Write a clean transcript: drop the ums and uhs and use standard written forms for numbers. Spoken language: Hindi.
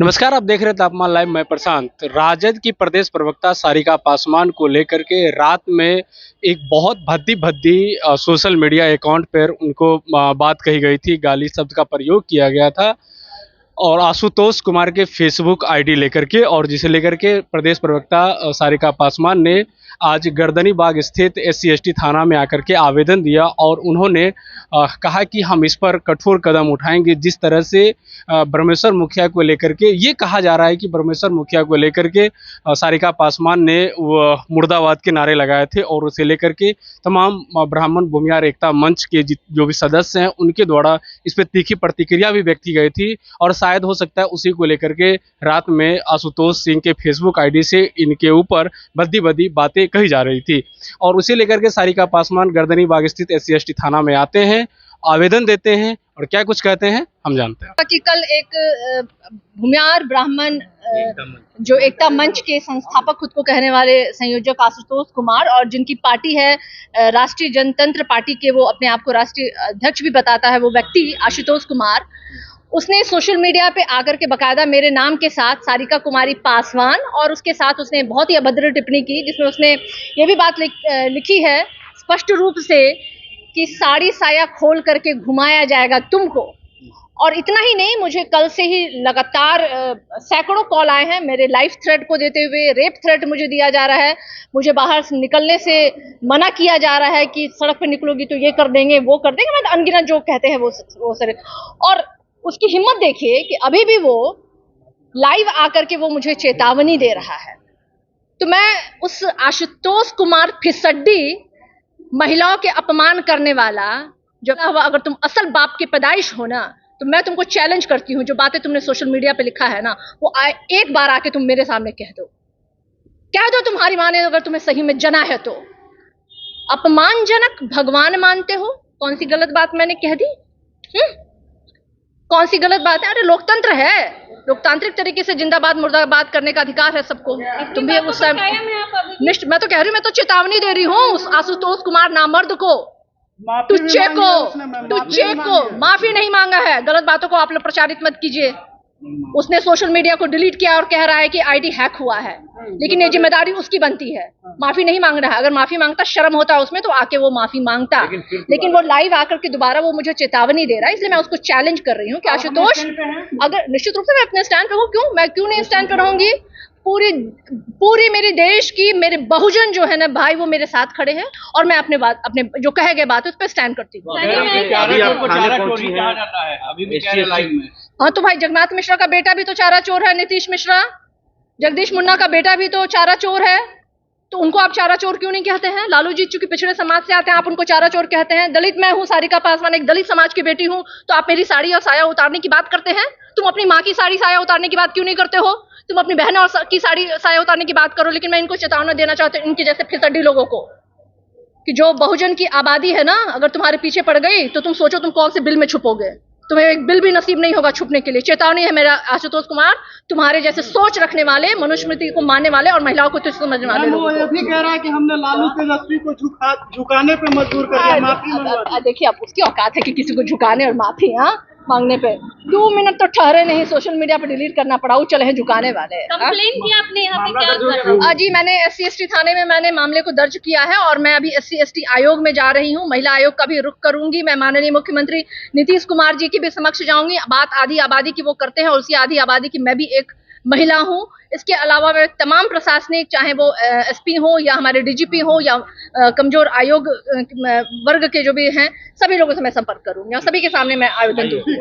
नमस्कार, आप देख रहे हैं तापमान लाइव। मैं प्रशांत। राजद की प्रदेश प्रवक्ता सारिका पासवान को लेकर के रात में एक बहुत भद्दी भद्दी सोशल मीडिया अकाउंट पर उनको बात कही गई थी, गाली शब्द का प्रयोग किया गया था और आशुतोष कुमार के फेसबुक आईडी लेकर के, और जिसे लेकर के प्रदेश प्रवक्ता सारिका पासवान ने आज गर्दनी बाग स्थित SC/ST थाना में आकर के आवेदन दिया और उन्होंने कहा कि हम इस पर कठोर कदम उठाएंगे। जिस तरह से ब्रह्मेश्वर मुखिया को लेकर के ये कहा जा रहा है कि ब्रह्मेश्वर मुखिया को लेकर के सारिका पासवान ने मुर्दाबाद के नारे लगाए थे और उसे लेकर के तमाम ब्राह्मण भूमिहार एकता मंच के जो भी सदस्य हैं उनके द्वारा इस पर तीखी प्रतिक्रिया भी व्यक्त की गई थी और शायद हो सकता है उसी को लेकर के रात में आशुतोष सिंह के फेसबुक आईडी से इनके ऊपर भद्दी भद्दी बातें कही जा रही थी। और उसे लेकर के सारिका पासवान गर्दनी बाग स्थित SC/ST थाना में आते हैं, आवेदन देते हैं और क्या कुछ कहते हैं हम जानते हैं। कि कल एक भूमिहार ब्राह्मण जो एकता मंच के संस्थापक खुद को कहने वाले संयोजक आशुतोष कुमार और जिनकी पार्टी है राष्ट्रीय जनतंत्र पार्टी के, वो अपने आप को राष्ट्रीय अध्यक्ष भी बताता है, वो व्यक्ति आशुतोष कुमार, उसने सोशल मीडिया पे आकर के बकायदा मेरे नाम के साथ सारिका कुमारी पासवान और उसके साथ उसने बहुत ही अभद्र टिप्पणी की, जिसमें उसने ये भी बात लिखी है स्पष्ट रूप से कि साड़ी साया खोल करके घुमाया जाएगा तुमको। और इतना ही नहीं, मुझे कल से ही लगातार सैकड़ों कॉल आए हैं मेरे लाइफ थ्रेट को देते हुए। रेप थ्रेट मुझे दिया जा रहा है, मुझे बाहर निकलने से मना किया जा रहा है कि सड़क पे निकलोगी तो ये कर देंगे वो कर देंगे, मतलब अनगिनत जो कहते हैं वो सर। और उसकी हिम्मत देखिए कि अभी भी वो लाइव आकर के वो मुझे चेतावनी दे रहा है। तो मैं उस आशुतोष कुमार फिसड्डी महिलाओं के अपमान करने वाला, जो अगर तुम असल बाप की पैदाइश हो ना, तो मैं तुमको चैलेंज करती हूँ, जो बातें तुमने सोशल मीडिया पे लिखा है ना, वो एक बार आके तुम मेरे सामने कह दो तुम्हारी माँ ने अगर तुम्हें सही में जना है तो। अपमानजनक भगवान मानते हो, कौन सी गलत बात मैंने कह दी? कौन सी गलत बात है? अरे लोकतंत्र है, लोकतांत्रिक तरीके से जिंदाबाद मुर्दाबाद करने का अधिकार है सबको। तुम भी उस टाइम मैं तो कह रही हूँ, मैं तो चेतावनी दे रही हूँ उस आशुतोष कुमार नामर्द को, टुच्चे को माफी नहीं मांगा है। गलत बातों को आप लोग प्रचारित मत कीजिए। उसने सोशल मीडिया को डिलीट किया और कह रहा है कि आईडी हैक हुआ है, लेकिन ये जिम्मेदारी उसकी बनती है। माफी नहीं मांग रहा है, अगर माफी मांगता, शर्म होता उसमें तो आके वो माफी मांगता, लेकिन वो लाइव आकर के दोबारा वो मुझे चेतावनी दे रहा है। इसलिए मैं उसको चैलेंज कर रही हूँ कि आशुतोष, अगर निश्चित रूप से मैं अपने स्टैंड पे हूँ, मैं क्यों नहीं स्टैंड पे रहूंगी? पूरी मेरे देश की, मेरे बहुजन जो है ना भाई, वो मेरे साथ खड़े हैं और मैं अपने जो कहे गए बात उस पर स्टैंड करती हूँ। हाँ तो भाई, जगन्नाथ मिश्रा का बेटा भी तो चारा चोर है, नीतीश मिश्रा, जगदीश मुन्ना का बेटा भी तो चारा चोर है, तो उनको आप चारा चोर क्यों नहीं कहते हैं? लालू जी चूंकि पिछड़े समाज से आते हैं, आप उनको चारा चोर कहते हैं। दलित मैं हूँ, सारिका पासवान एक दलित समाज की बेटी हूँ, तो आप मेरी साड़ी और साया उतारने की बात करते हैं। तुम अपनी माँ की साड़ी साया उतारने की बात क्यों नहीं करते हो? तुम अपनी बहन और की साड़ी साया उतारने की बात करो। लेकिन मैं इनको चेतावनी देना चाहती हूँ, इनके जैसे फिसड्डी लोगों को, कि जो बहुजन की आबादी है ना, अगर तुम्हारे पीछे पड़ गई तो तुम सोचो तुम कौन से बिल में छुपोगे। तुम्हें एक बिल भी नसीब नहीं होगा छुपने के लिए। चेतावनी है मेरा आशुतोष कुमार, तुम्हारे जैसे सोच रखने वाले, मनुस्मृति को मानने वाले और महिलाओं को तुच्छ समझने वाले लोगों को। वो ये भी कह रहा है कि हमने लालू तेजस्वी को झुकाने पे मजबूर कर दिया, माफी मंगवा। देखिए, आप उसकी औकात है कि किसी को झुकाने और माफी मांगने पे 2 मिनट तो ठहरे नहीं, सोशल मीडिया पे डिलीट करना पड़ा, वो चले हैं झुकाने वाले। कंप्लेन किया आपने यहाँ पे क्या? जी, मैंने SC/ST थाने में मैंने मामले को दर्ज किया है और मैं अभी SC/ST आयोग में जा रही हूँ। महिला आयोग का भी रुख करूंगी। मैं माननीय मुख्यमंत्री नीतीश कुमार जी के भी समक्ष जाऊंगी। बात आधी आबादी की वो करते हैं और उसी आधी आबादी की मैं भी एक महिला हूँ। इसके अलावा मैं तमाम प्रशासनिक, चाहे वो SP हो या हमारे DGP हो या कमजोर आयोग वर्ग के जो भी हैं, सभी लोगों से मैं संपर्क करूंगी और सभी के सामने मैं आवेदन दूंगी।